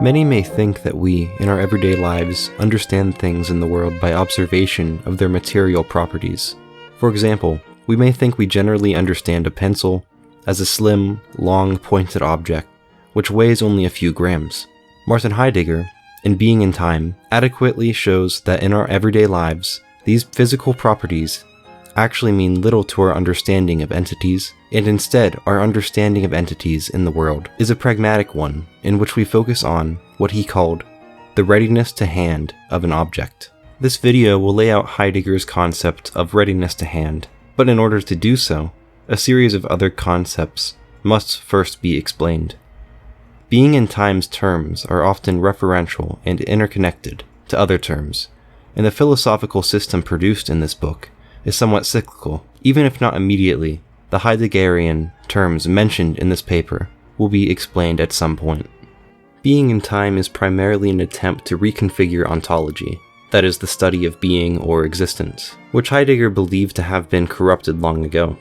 Many may think that we, in our everyday lives, understand things in the world by observation of their material properties. For example, we may think we generally understand a pencil as a slim, long, pointed object, which weighs only a few grams. Martin Heidegger, in Being and Time, adequately shows that in our everyday lives, these physical properties actually mean little to our understanding of entities, and instead our understanding of entities in the world is a pragmatic one in which we focus on what he called the readiness-to-hand of an object. This video will lay out Heidegger's concept of readiness-to-hand, but in order to do so, a series of other concepts must first be explained. Being and Time's terms are often referential and interconnected to other terms, and the philosophical system produced in this book is somewhat cyclical. Even if not immediately, the Heideggerian terms mentioned in this paper will be explained at some point. Being and Time is primarily an attempt to reconfigure ontology, that is, the study of being or existence, which Heidegger believed to have been corrupted long ago.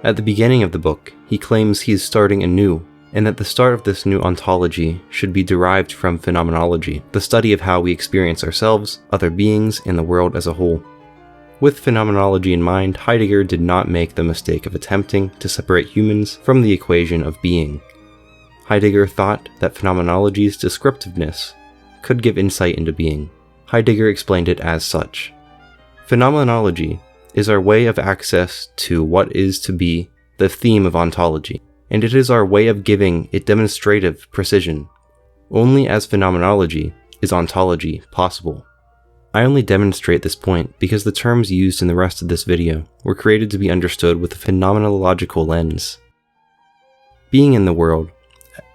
At the beginning of the book, he claims he is starting anew, and that the start of this new ontology should be derived from phenomenology, the study of how we experience ourselves, other beings, and the world as a whole. With phenomenology in mind, Heidegger did not make the mistake of attempting to separate humans from the equation of being. Heidegger thought that phenomenology's descriptiveness could give insight into being. Heidegger explained it as such. Phenomenology is our way of access to what is to be the theme of ontology, and it is our way of giving it demonstrative precision. Only as phenomenology is ontology possible. I only demonstrate this point because the terms used in the rest of this video were created to be understood with a phenomenological lens. Being in the world,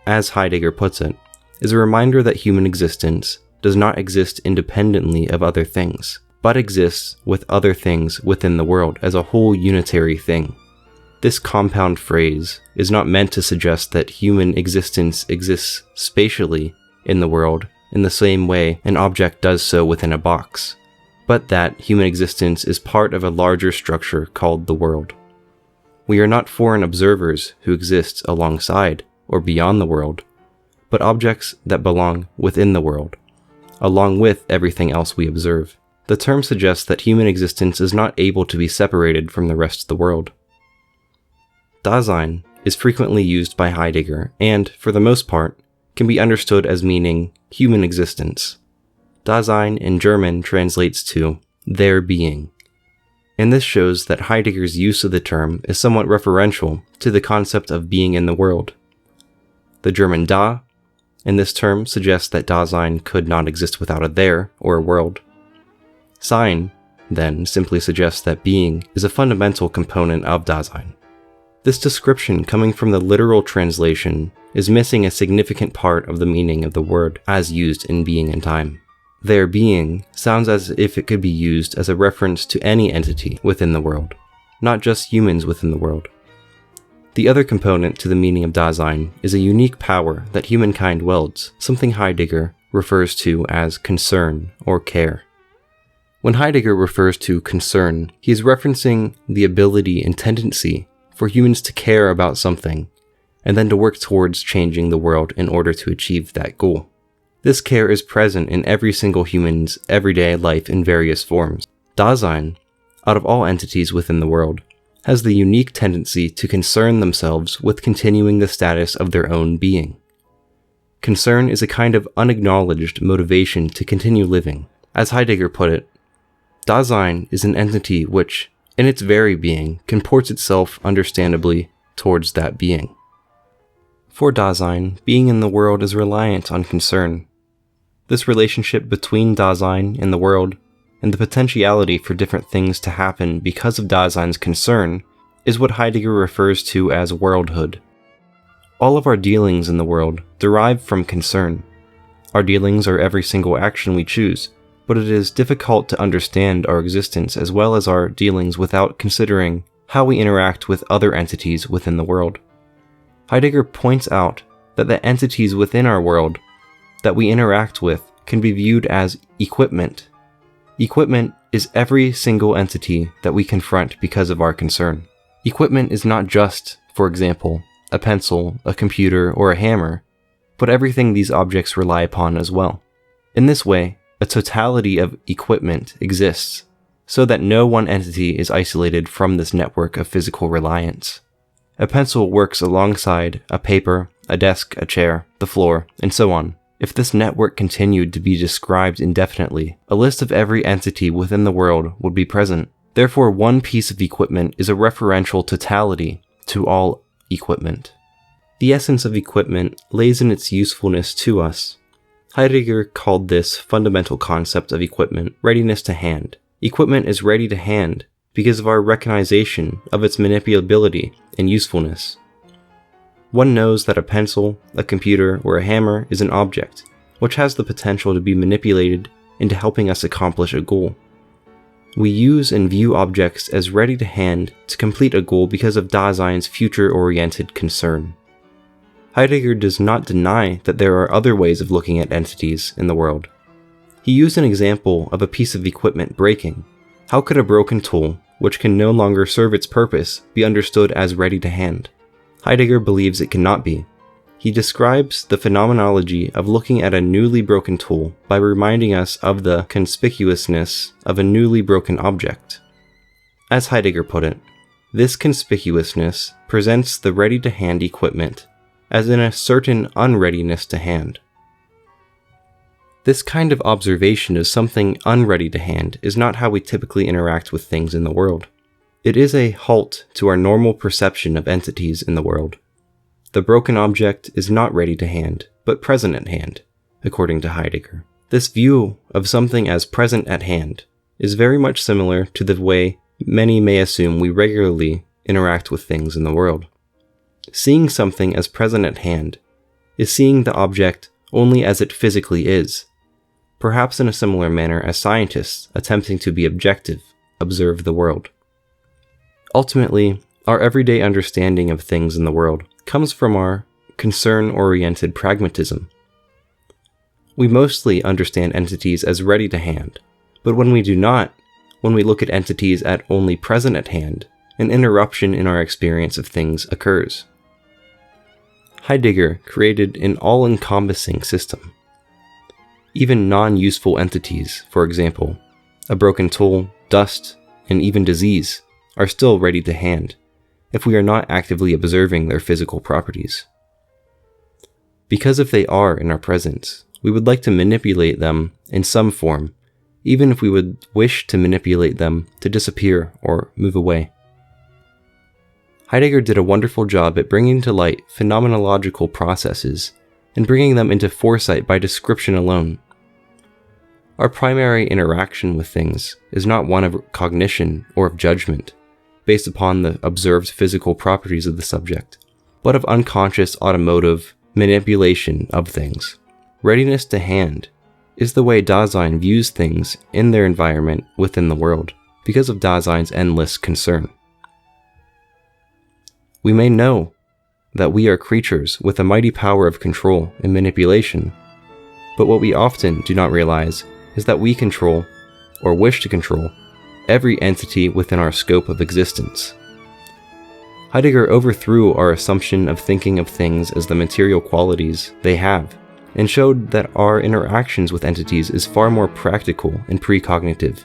as Heidegger puts it, is a reminder that human existence does not exist independently of other things, but exists with other things within the world as a whole unitary thing. This compound phrase is not meant to suggest that human existence exists spatially in the world in the same way an object does so within a box, but that human existence is part of a larger structure called the world. We are not foreign observers who exist alongside or beyond the world, but objects that belong within the world, along with everything else we observe. The term suggests that human existence is not able to be separated from the rest of the world. Dasein is frequently used by Heidegger and, for the most part, can be understood as meaning human existence. Dasein in German translates to their being, and this shows that Heidegger's use of the term is somewhat referential to the concept of being in the world. The German Da in this term suggests that Dasein could not exist without a there or a world. Sein, then, simply suggests that being is a fundamental component of Dasein. This description, coming from the literal translation, is missing a significant part of the meaning of the word as used in Being and Time. Their being sounds as if it could be used as a reference to any entity within the world, not just humans within the world. The other component to the meaning of Dasein is a unique power that humankind wields, something Heidegger refers to as concern or care. When Heidegger refers to concern, he is referencing the ability and tendency for humans to care about something, and then to work towards changing the world in order to achieve that goal. This care is present in every single human's everyday life in various forms. Dasein, out of all entities within the world, has the unique tendency to concern themselves with continuing the status of their own being. Concern is a kind of unacknowledged motivation to continue living. As Heidegger put it, Dasein is an entity which, in its very being, comports itself understandably towards that being. For Dasein, being in the world is reliant on concern. This relationship between Dasein and the world, and the potentiality for different things to happen because of Dasein's concern, is what Heidegger refers to as worldhood. All of our dealings in the world derive from concern. Our dealings are every single action we choose, but it is difficult to understand our existence as well as our dealings without considering how we interact with other entities within the world. Heidegger points out that the entities within our world that we interact with can be viewed as equipment. Equipment is every single entity that we confront because of our concern. Equipment is not just, for example, a pencil, a computer, or a hammer, but everything these objects rely upon as well. In this way, a totality of equipment exists, so that no one entity is isolated from this network of physical reliance. A pencil works alongside a paper, a desk, a chair, the floor, and so on. If this network continued to be described indefinitely, a list of every entity within the world would be present. Therefore, one piece of equipment is a referential totality to all equipment. The essence of equipment lays in its usefulness to us. Heidegger called this fundamental concept of equipment readiness-to-hand. Equipment is ready to hand because of our recognition of its manipulability and usefulness. One knows that a pencil, a computer, or a hammer is an object, which has the potential to be manipulated into helping us accomplish a goal. We use and view objects as ready to hand to complete a goal because of Dasein's future-oriented concern. Heidegger does not deny that there are other ways of looking at entities in the world. He used an example of a piece of equipment breaking. How could a broken tool, which can no longer serve its purpose, be understood as ready to hand? Heidegger believes it cannot be. He describes the phenomenology of looking at a newly broken tool by reminding us of the conspicuousness of a newly broken object. As Heidegger put it, this conspicuousness presents the ready-to-hand equipment as in a certain unreadiness to hand. This kind of observation of something unready to hand is not how we typically interact with things in the world. It is a halt to our normal perception of entities in the world. The broken object is not ready to hand, but present at hand, according to Heidegger. This view of something as present at hand is very much similar to the way many may assume we regularly interact with things in the world. Seeing something as present at hand is seeing the object only as it physically is, perhaps in a similar manner as scientists attempting to be objective observe the world. Ultimately, our everyday understanding of things in the world comes from our concern-oriented pragmatism. We mostly understand entities as ready to hand, but when we do not, when we look at entities at only present at hand, an interruption in our experience of things occurs. Heidegger created an all-encompassing system. Even non-useful entities, for example, a broken tool, dust, and even disease, are still ready to hand if we are not actively observing their physical properties. Because if they are in our presence, we would like to manipulate them in some form, even if we would wish to manipulate them to disappear or move away. Heidegger did a wonderful job at bringing to light phenomenological processes and bringing them into foresight by description alone. Our primary interaction with things is not one of cognition or of judgment, based upon the observed physical properties of the subject, but of unconscious automotive manipulation of things. Readiness to hand is the way Dasein views things in their environment within the world, because of Dasein's endless concern. We may know that we are creatures with a mighty power of control and manipulation, but what we often do not realize is that we control, or wish to control, every entity within our scope of existence. Heidegger overthrew our assumption of thinking of things as the material qualities they have, and showed that our interactions with entities is far more practical and precognitive.